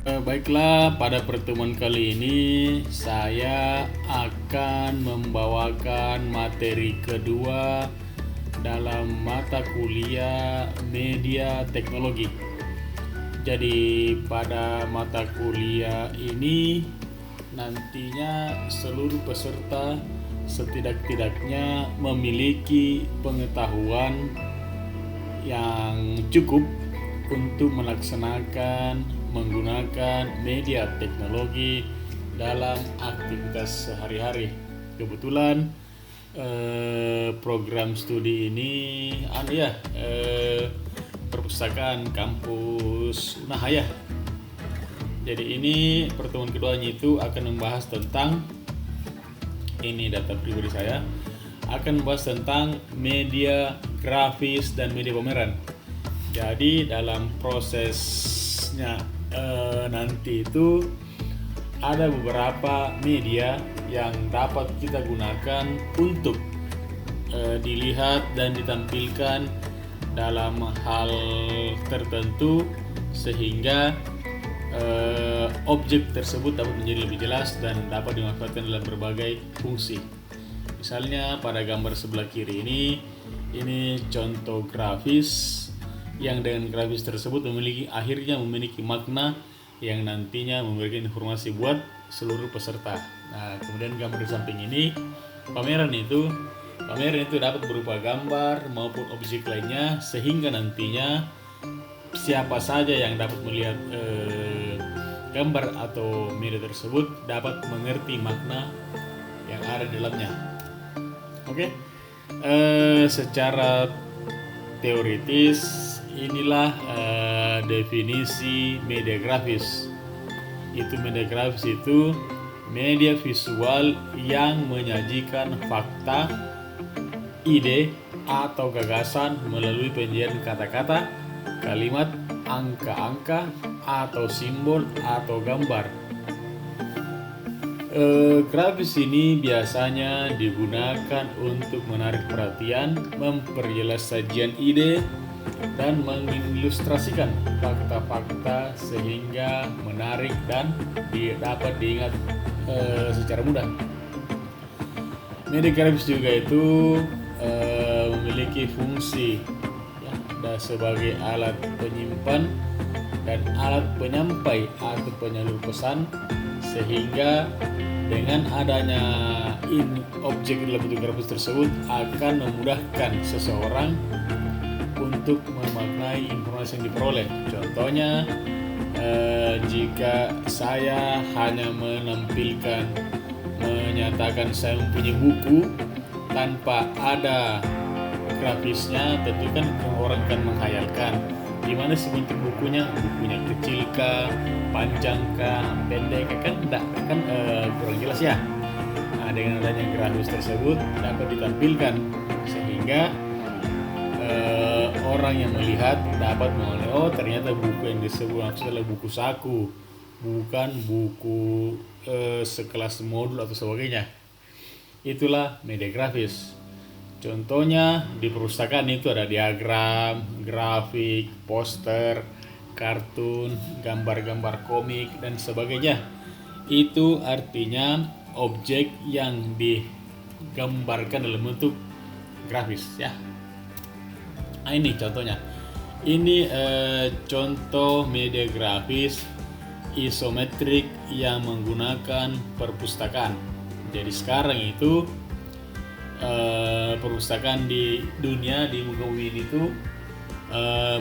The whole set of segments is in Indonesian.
Baiklah, pada pertemuan kali ini saya akan membawakan materi kedua dalam mata kuliah media teknologi. Jadi pada mata kuliah ini nantinya seluruh peserta setidak-tidaknya memiliki pengetahuan yang cukup untuk menggunakan media teknologi dalam aktivitas sehari-hari. Kebetulan program studi ini perpustakaan kampus Unahaya. Jadi ini pertemuan keduanya itu akan membahas tentang, ini data pribadi saya, akan membahas tentang media grafis dan media pameran. Jadi dalam prosesnya nanti itu ada beberapa media yang dapat kita gunakan untuk dilihat dan ditampilkan dalam hal tertentu sehingga objek tersebut dapat menjadi lebih jelas dan dapat dimanfaatkan dalam berbagai fungsi. Misalnya pada gambar sebelah kiri ini contoh grafis yang dengan grafis tersebut akhirnya memiliki makna yang nantinya memberikan informasi buat seluruh peserta. Nah, kemudian gambar di samping ini pameran itu dapat berupa gambar maupun objek lainnya sehingga nantinya siapa saja yang dapat melihat gambar atau media tersebut dapat mengerti makna yang ada di dalamnya. Oke. Secara teoritis inilah definisi media grafis. Media grafis itu media visual yang menyajikan fakta, ide, atau gagasan melalui penyajian kata-kata, kalimat, angka-angka, atau simbol atau gambar. Grafis ini biasanya digunakan untuk menarik perhatian, memperjelas sajian ide, dan mengilustrasikan fakta-fakta sehingga menarik dan dapat diingat secara mudah. Media grafis juga itu memiliki fungsi sebagai alat penyimpan dan alat penyampai atau penyalur pesan, sehingga dengan adanya objek dalam bentuk grafis tersebut akan memudahkan seseorang untuk memaknai informasi yang diperoleh. Contohnya, jika saya hanya menyatakan saya mempunyai buku tanpa ada grafisnya, tentu kan orang akan menghayalkan gimana sih bentuk bukunya kecil kah, panjang kah, pendek kan kurang jelas ya. Nah, dengan adanya grafis tersebut dapat ditampilkan sehingga orang yang melihat dapat mengenai ternyata buku yang disebut maksudnya adalah buku saku, bukan buku sekelas modul atau sebagainya. Itulah media grafis. Contohnya di perpustakaan itu ada diagram, grafik, poster, kartun, gambar-gambar komik dan sebagainya. Itu artinya objek yang digambarkan dalam bentuk grafis ya. Nah, ini contohnya. Ini contoh media grafis isometrik yang menggunakan perpustakaan. Jadi sekarang itu perpustakaan di dunia, di muka bumi itu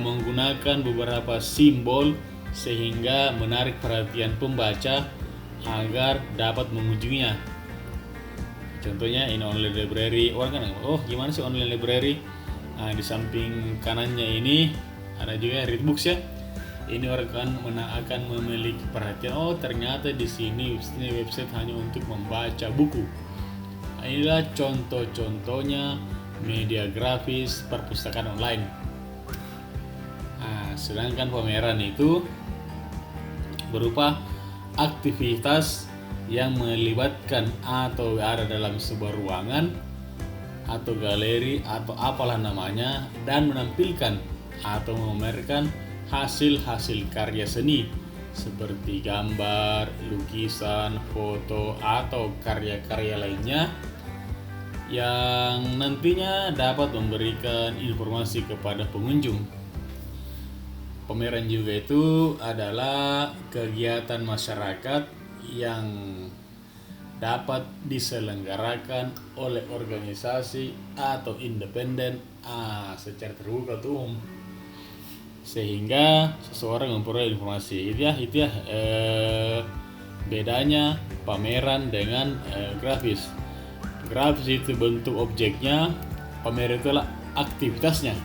menggunakan beberapa simbol sehingga menarik perhatian pembaca agar dapat mengunjunginya. Contohnya ini online library. Orang kan, gimana sih online library? Nah, di samping kanannya ini ada juga readbooks ya. Ini orang akan memiliki perhatian. Ternyata di sini website hanya untuk membaca buku. Nah, inilah contoh-contohnya media grafis perpustakaan online. Nah, sedangkan pameran itu berupa aktivitas yang melibatkan atau ada dalam sebuah ruangan atau galeri atau apalah namanya dan menampilkan atau memamerkan hasil-hasil karya seni seperti gambar, lukisan, foto, atau karya-karya lainnya yang nantinya dapat memberikan informasi kepada pengunjung. Pameran juga itu adalah kegiatan masyarakat yang dapat diselenggarakan oleh organisasi atau independen secara terbuka atau umum, sehingga seseorang memperoleh informasi. Itu ya bedanya pameran dengan grafis. Grafis itu bentuk objeknya, pameran itu adalah aktivitasnya.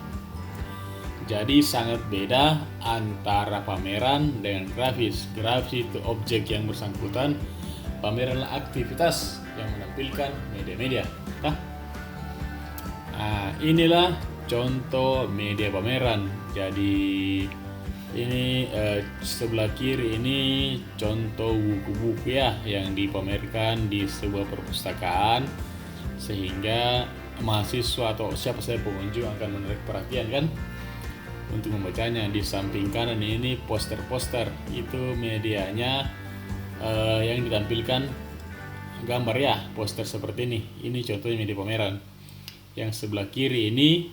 Jadi sangat beda antara pameran dengan grafis. Grafis itu objek yang bersangkutan, pameran adalah aktivitas yang menampilkan media-media. Nah, inilah contoh media pameran. Jadi ini sebelah kiri ini contoh buku-buku ya yang dipamerkan di sebuah perpustakaan, sehingga mahasiswa atau siapa saja pengunjung akan menarik perhatian kan untuk membacanya. Di samping kanan ini poster-poster, itu medianya yang ditampilkan gambar ya, poster seperti ini. Ini contohnya media pameran. Yang sebelah kiri ini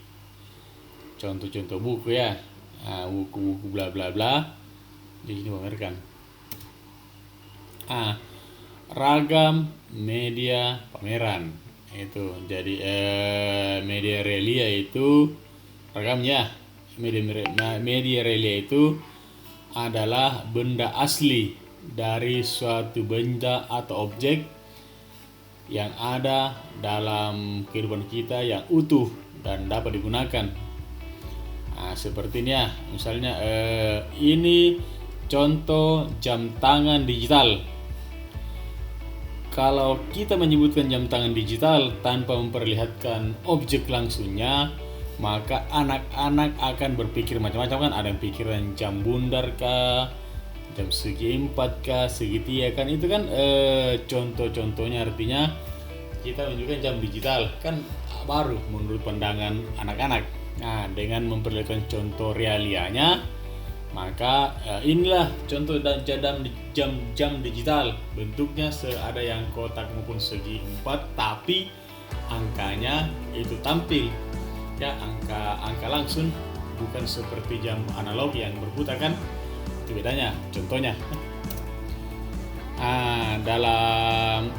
contoh-contoh buku ya, buku-buku bla bla bla di sini pamerkan. Ragam media pameran itu. Jadi media realia itu ragamnya. Media realia itu adalah benda asli dari suatu benda atau objek yang ada dalam kehidupan kita yang utuh dan dapat digunakan. Seperti ini ya, misalnya ini contoh jam tangan digital. Kalau kita menyebutkan jam tangan digital tanpa memperlihatkan objek langsungnya, maka anak-anak akan berpikir macam-macam kan. Ada yang pikiran jam bundar kah, jam segi empat kah, segitiga kan. Itu kan contoh-contohnya, artinya kita menunjukkan jam digital kan baru menurut pandangan anak-anak. Nah, dengan memperlihatkan contoh realianya, maka inilah contoh jam digital. Bentuknya ada yang kotak maupun segi empat, tapi angkanya itu tampil ya, angka langsung, bukan seperti jam analog yang berputar kan. Itu bedanya contohnya. Dalam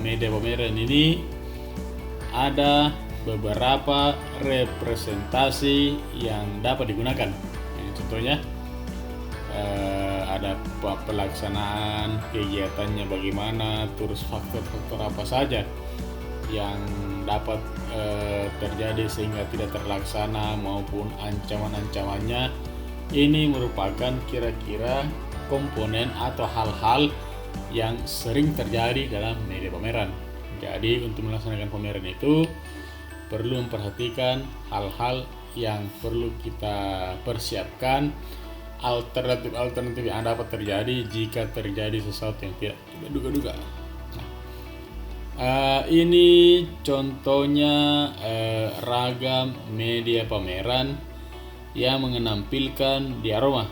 media pameran ini ada beberapa representasi yang dapat digunakan. Contohnya ada pelaksanaan kegiatannya bagaimana, terus faktor-faktor apa saja yang dapat terjadi sehingga tidak terlaksana maupun ancaman-ancamannya. Ini merupakan kira-kira komponen atau hal-hal yang sering terjadi dalam media pameran. Jadi untuk melaksanakan pameran itu perlu memperhatikan hal-hal yang perlu kita persiapkan, alternatif yang dapat terjadi jika terjadi sesuatu yang tidak diduga-duga. Ini contohnya ragam media pameran yang menampilkan diorama.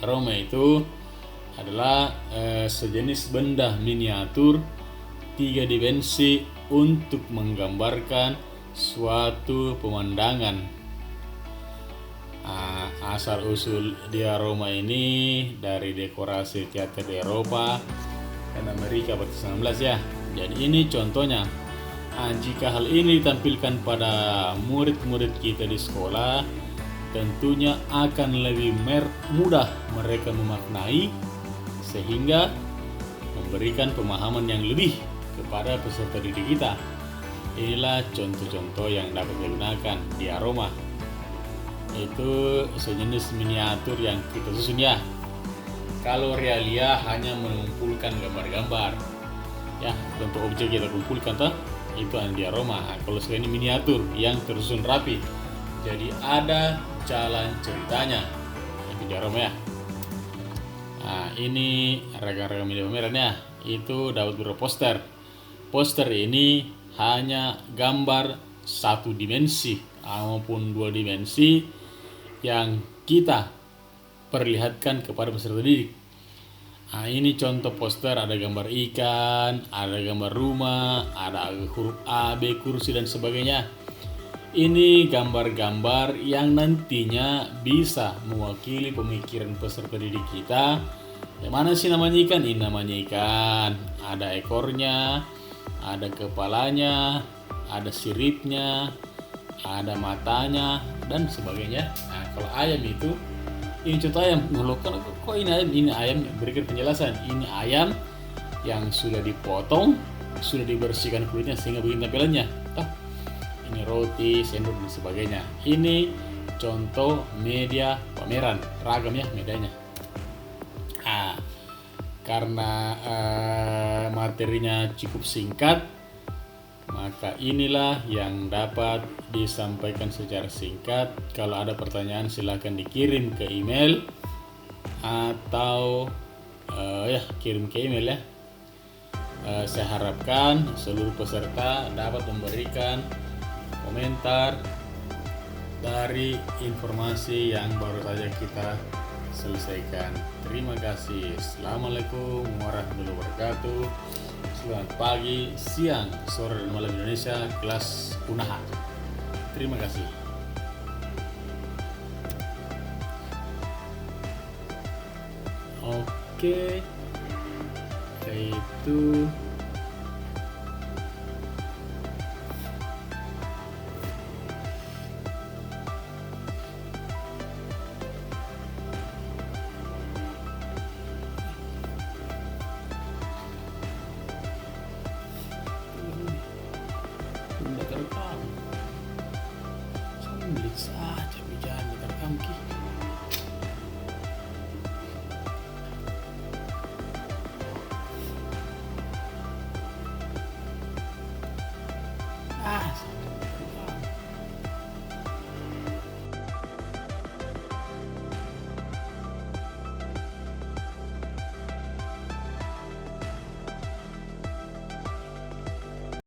Diorama itu adalah sejenis benda miniatur 3 dimensi untuk menggambarkan suatu pemandangan. Asal usul diorama ini dari dekorasi teater di Eropa dan Amerika abad ke-19 ya. Jadi ini contohnya. Jika hal ini ditampilkan pada murid-murid kita di sekolah, tentunya akan lebih mudah mereka memaknai, sehingga memberikan pemahaman yang lebih kepada peserta didik kita. Inilah contoh-contoh yang dapat digunakan diorama. Itu sejenis miniatur yang kita susun ya. Kalau realia hanya mengumpulkan gambar-gambar ya, bentuk objek kita kumpulkan toh, itu diorama. Kalau sekarang ini miniatur yang tersusun rapi, jadi ada jalan ceritanya, itu diorama ya. Ini ragam-ragam media pameran ya. Itu dapat berupa poster. Poster ini hanya gambar satu dimensi maupun 2 dimensi yang kita perlihatkan kepada peserta didik. Nah, ini contoh poster, ada gambar ikan, ada gambar rumah, ada huruf A, B, kursi dan sebagainya. Ini gambar-gambar yang nantinya bisa mewakili pemikiran peserta didik kita. Yang mana sih namanya ikan? Ini namanya ikan. Ada ekornya, ada kepalanya, ada siripnya, ada matanya dan sebagainya. Nah, kalau ayam itu, ini contoh ayam. Kok ini ayam? Ini ayam. Berikan penjelasan. Ini ayam yang sudah dipotong, sudah dibersihkan kulitnya sehingga begini tampilannya. Ini roti, sendok dan sebagainya. Ini contoh media pameran, ragam ya medianya. Karena materinya cukup singkat, maka inilah yang dapat disampaikan secara singkat. Kalau ada pertanyaan silahkan dikirim ke email atau kirim ke email ya. Saya harapkan seluruh peserta dapat memberikan komentar dari informasi yang baru saja kita selesaikan. Terima kasih. Assalamualaikum warahmatullahi wabarakatuh. Selamat pagi, siang, sore, dan malam Indonesia, kelas Unaha. Terima kasih. Oke, itu